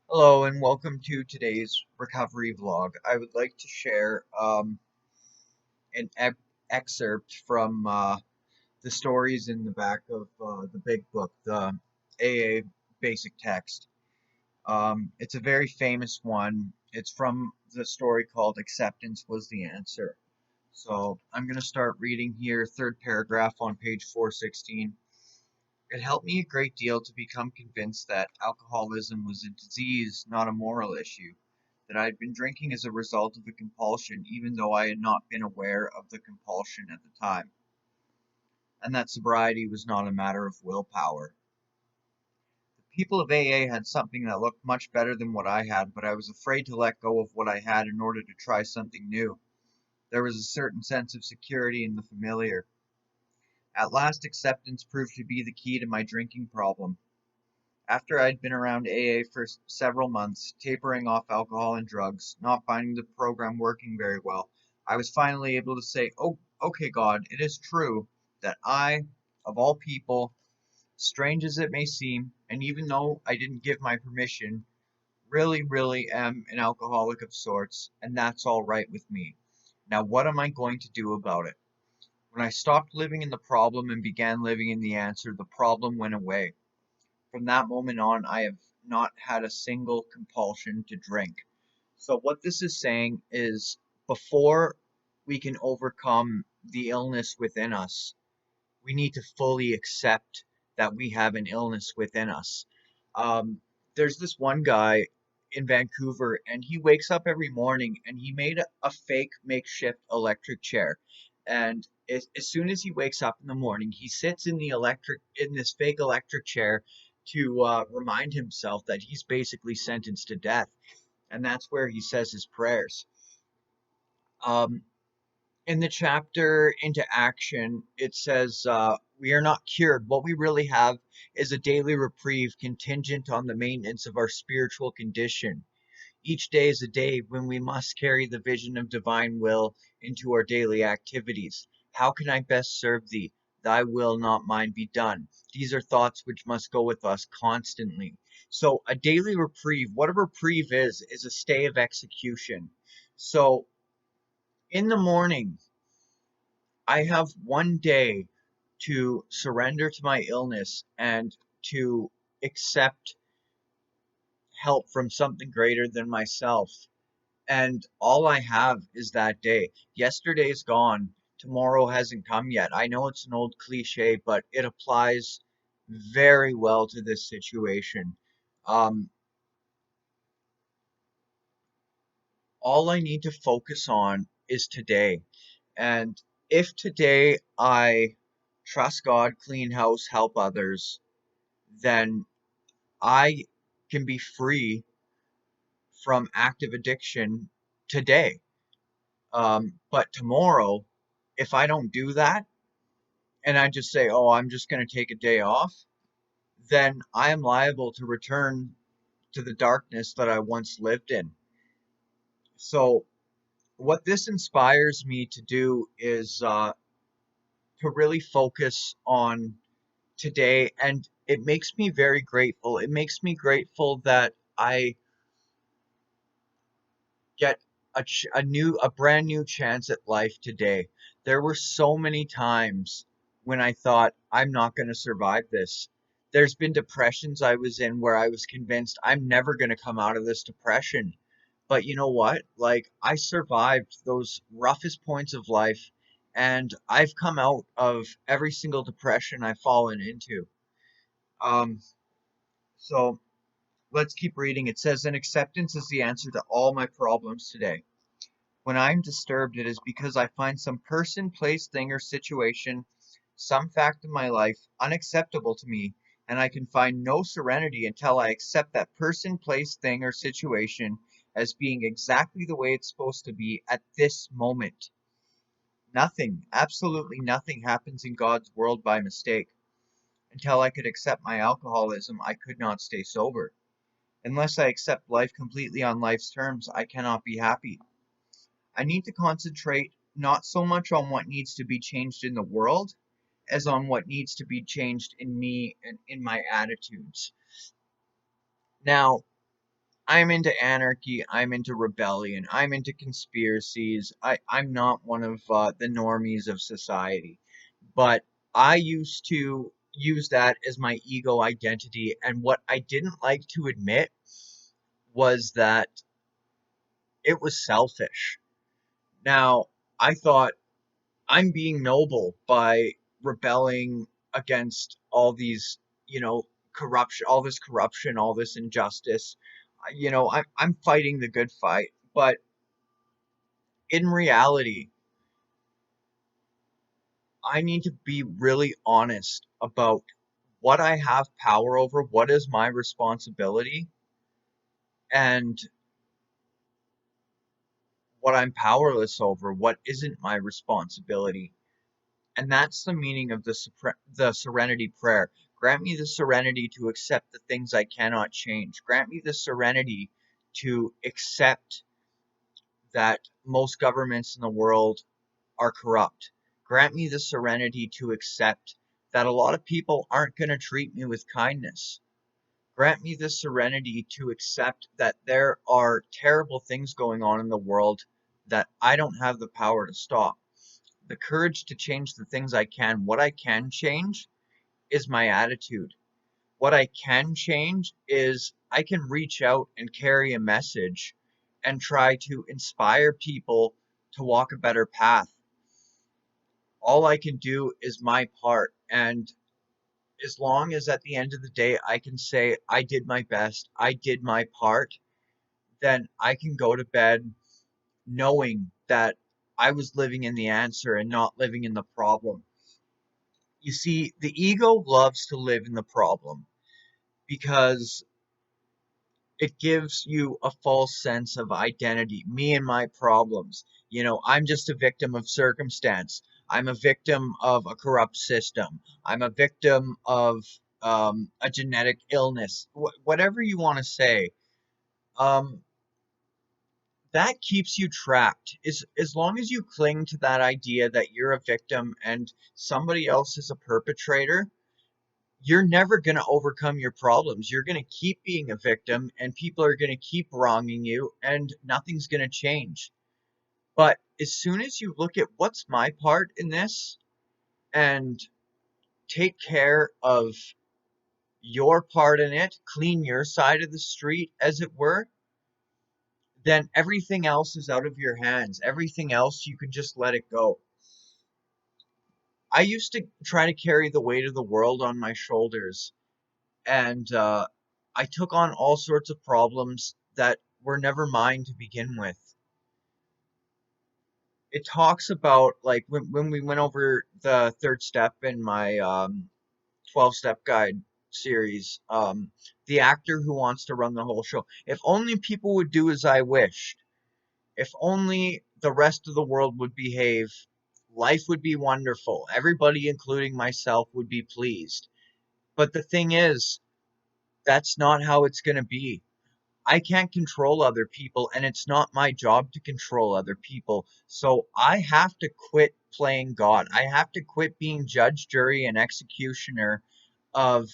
Hello and welcome to today's recovery vlog. I would like to share an excerpt from the stories in the back of the big book, the AA Basic Text. It's a very famous one. It's from the story called Acceptance Was the Answer. So I'm going to start reading here, third paragraph on page 416. It helped me a great deal to become convinced that alcoholism was a disease, not a moral issue, that I had been drinking as a result of a compulsion, even though I had not been aware of the compulsion at the time, and that sobriety was not a matter of willpower. The people of AA had something that looked much better than what I had, but I was afraid to let go of what I had in order to try something new. There was a certain sense of security in the familiar. At last, acceptance proved to be the key to my drinking problem. After I'd been around AA for several months, tapering off alcohol and drugs, not finding the program working very well, I was finally able to say, "Oh, okay, God, it is true that I, of all people, strange as it may seem, and even though I didn't give my permission, really am an alcoholic of sorts, and that's all right with me. Now, what am I going to do about it?" When I stopped living in the problem and began living in the answer, the problem went away. From that moment on, I have not had a single compulsion to drink. So, what this is saying is before we can overcome the illness within us, we need to fully accept that we have an illness within us. Um, there's this one guy in Vancouver, and he wakes up every morning and he made a fake makeshift electric chair. And as soon as he wakes up in the morning, he sits in this fake electric chair to remind himself that he's basically sentenced to death, and that's where he says his prayers. Um, in the chapter Into Action, it says, we are not cured. What we really have is a daily reprieve contingent on the maintenance of our spiritual condition. Each day is a day when we must carry the vision of divine will into our daily activities. How can I best serve thee? Thy will, not mine, be done. These are thoughts which must go with us constantly. So, a daily reprieve, what a reprieve is a stay of execution. So, in the morning, I have one day to surrender to my illness and to accept help from something greater than myself. And all I have is that day. Yesterday's gone. Tomorrow hasn't come yet. I know it's an old cliche, but it applies very well to this situation. Um, all I need to focus on is today. And if today I trust God, clean house, help others, then I can be free from active addiction today. But tomorrow, if I don't do that and I just say, oh, I'm just going to take a day off, then I am liable to return to the darkness that I once lived in. So, what this inspires me to do is to really focus on today, and it makes me very grateful. It makes me grateful that I get a brand new chance at life today. There were so many times when I thought I'm not going to survive this. There's been depressions I was in where I was convinced I'm never going to come out of this depression. But you know what? Like, I survived those roughest points of life, and I've come out of every single depression I've fallen into. Um, so let's keep reading. It says, "And acceptance is the answer to all my problems today. When I am disturbed, it is because I find some person, place, thing, or situation, some fact of my life, unacceptable to me, and I can find no serenity until I accept that person, place, thing, or situation as being exactly the way it's supposed to be at this moment. Nothing, absolutely nothing happens in God's world by mistake. Until I could accept my alcoholism, I could not stay sober. Unless I accept life completely on life's terms, I cannot be happy. I need to concentrate not so much on what needs to be changed in the world as on what needs to be changed in me and in my attitudes." Now, I'm into anarchy, I'm into rebellion, I'm into conspiracies. I'm not one of the normies of society. But I used to use that as my ego identity, and what I didn't like to admit was that it was selfish. Now, I thought I'm being noble by rebelling against all these, you know, corruption, all this injustice. I'm fighting the good fight, but in reality, I need to be really honest about what I have power over, what is my responsibility, and what I'm powerless over, what isn't my responsibility. And that's the meaning of the serenity prayer. Grant me the serenity to accept the things I cannot change. Grant me the serenity to accept that most governments in the world are corrupt. Grant me the serenity to accept that a lot of people aren't going to treat me with kindness. Grant me the serenity to accept that there are terrible things going on in the world that I don't have the power to stop. The courage to change the things I can. What I can change is my attitude. What I can change is I can reach out and carry a message and try to inspire people to walk a better path. All I can do is my part. And as long as at the end of the day I can say, I did my best, I did my part, then I can go to bed knowing that I was living in the answer and not living in the problem. You see, the ego loves to live in the problem because it gives you a false sense of identity. Me and my problems. I'm just a victim of circumstance. I'm a victim of a corrupt system. I'm a victim of a genetic illness. Whatever you want to say. Um, that keeps you trapped. As long as you cling to that idea that you're a victim and somebody else is a perpetrator, you're never going to overcome your problems. You're going to keep being a victim, and people are going to keep wronging you, and nothing's going to change. But as soon as you look at what's my part in this and take care of your part in it, clean your side of the street, as it were, then everything else is out of your hands. Everything else, you can just let it go. I used to try to carry the weight of the world on my shoulders, and I took on all sorts of problems that were never mine to begin with. It talks about, like, when we went over the third step in my 12 step guide series, the actor who wants to run the whole show. If only people would do as I wished, if only the rest of the world would behave, life would be wonderful. Everybody, including myself, would be pleased. But the thing is, that's not how it's going to be. I can't control other people, and it's not my job to control other people. So I have to quit playing God. I have to quit being judge, jury, and executioner of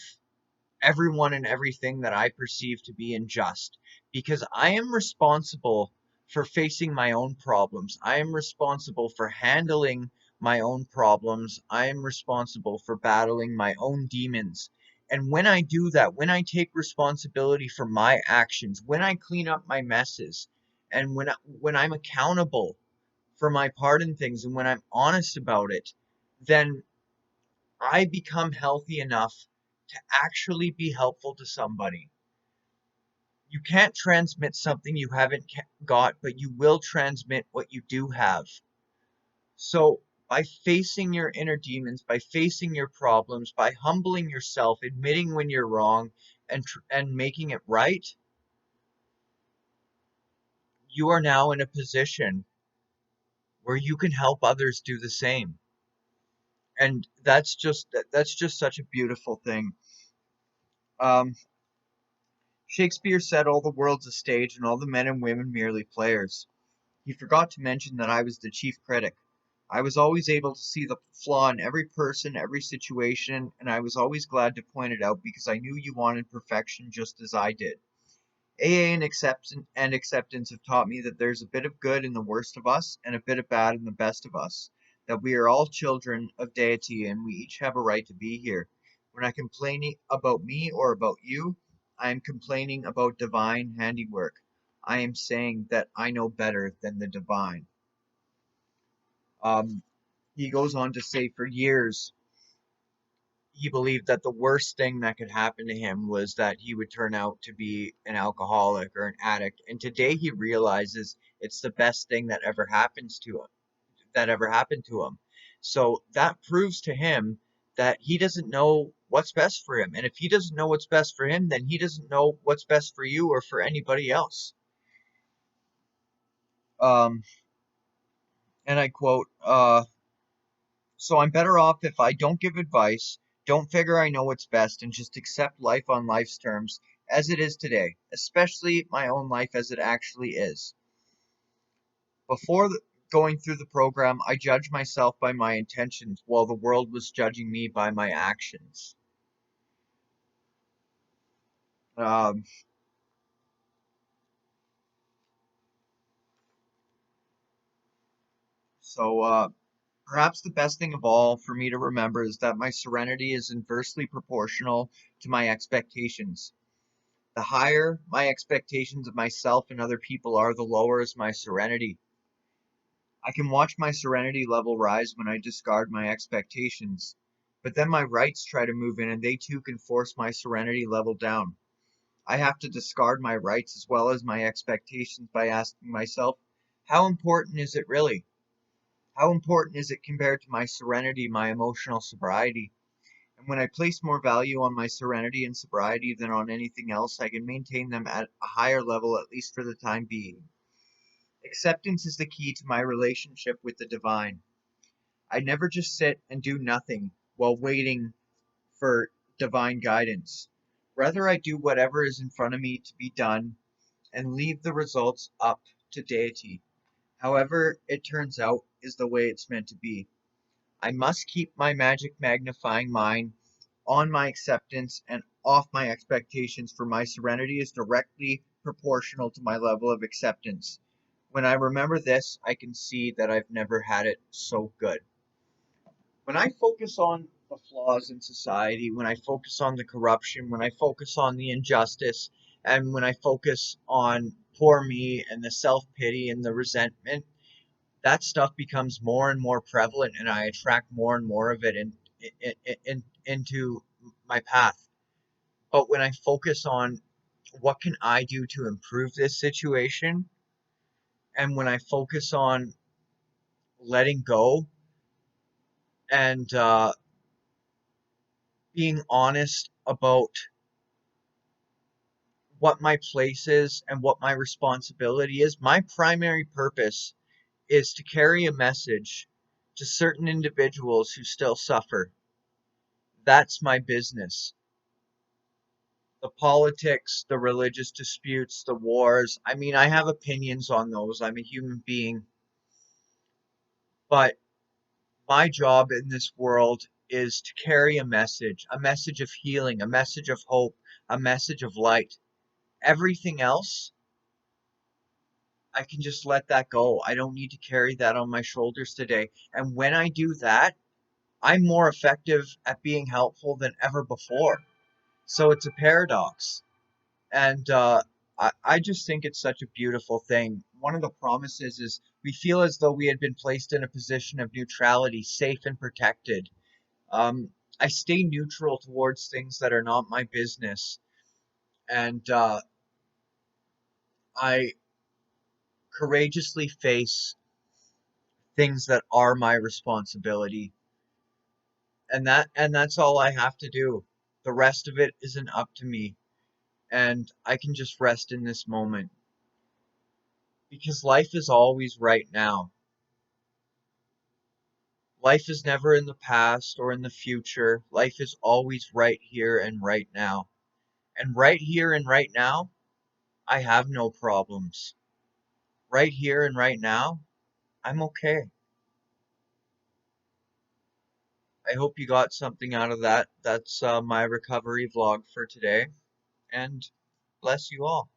everyone and everything that I perceive to be unjust, because I am responsible for facing my own problems. I am responsible for handling my own problems. I am responsible for battling my own demons. And when I do that, when I take responsibility for my actions, when I clean up my messes, and when I'm accountable for my part in things, and when I'm honest about it, then I become healthy enough to actually be helpful to somebody. You can't transmit something you haven't got, but you will transmit what you do have. So, by facing your inner demons, by facing your problems, by humbling yourself, admitting when you're wrong, and making it right, you are now in a position where you can help others do the same. And that's just such a beautiful thing. Um, Shakespeare said all the world's a stage and all the men and women merely players. He forgot to mention that I was the chief critic. I was always able to see the flaw in every person, every situation, and I was always glad to point it out because I knew you wanted perfection just as I did. AA and acceptance have taught me that there's a bit of good in the worst of us and a bit of bad in the best of us, that we are all children of deity and we each have a right to be here. When I'm complaining about me or about you, I am complaining about divine handiwork. I am saying that I know better than the divine. Um, he goes on to say for years he believed that the worst thing that could happen to him was that he would turn out to be an alcoholic or an addict. And today he realizes it's the best thing that ever happened to him. So that proves to him that he doesn't know what's best for him. And if he doesn't know what's best for him, then he doesn't know what's best for you or for anybody else. Um, and I quote, so I'm better off if I don't give advice, don't figure I know what's best, and just accept life on life's terms as it is today, especially my own life as it actually is. Before going through the program, I judged myself by my intentions while the world was judging me by my actions. Um, so perhaps the best thing of all for me to remember is that my serenity is inversely proportional to my expectations. The higher my expectations of myself and other people are, the lower is my serenity. I can watch my serenity level rise when I discard my expectations, but then my rights try to move in and they too can force my serenity level down. I have to discard my rights as well as my expectations by asking myself, how important is it really? How important is it compared to my serenity, my emotional sobriety? And when I place more value on my serenity and sobriety than on anything else, I can maintain them at a higher level, at least for the time being. Acceptance is the key to my relationship with the divine. I never just sit and do nothing while waiting for divine guidance. Rather, I do whatever is in front of me to be done and leave the results up to deity. However, it turns out is the way it's meant to be. I must keep my magic magnifying mind on my acceptance and off my expectations, for my serenity is directly proportional to my level of acceptance. When I remember this, I can see that I've never had it so good. When I focus on the flaws in society, when I focus on the corruption, when I focus on the injustice, and when I focus on poor me and the self pity and the resentment, that stuff becomes more and more prevalent, and I attract more and more of it into my path. But when I focus on what can I do to improve this situation, and when I focus on letting go and being honest about what my place is and what my responsibility is, my primary purpose is to carry a message to certain individuals who still suffer. That's my business. The politics, the religious disputes, the wars. I mean, I have opinions on those. I'm a human being. But my job in this world is to carry a message of healing, a message of hope, a message of light. Everything else, I can just let that go. I don't need to carry that on my shoulders today. And when I do that, I'm more effective at being helpful than ever before. So it's a paradox. And I just think it's such a beautiful thing. One of the promises is we feel as though we had been placed in a position of neutrality, safe and protected. Um, I stay neutral towards things that are not my business. And I courageously face things that are my responsibility. And that's all I have to do. The rest of it isn't up to me. And I can just rest in this moment because life is always right now. Life is never in the past or in the future. Life is always right here and right now. And right here and right now, I have no problems. Right here and right now, I'm okay. I hope you got something out of that. That's my recovery vlog for today. And bless you all.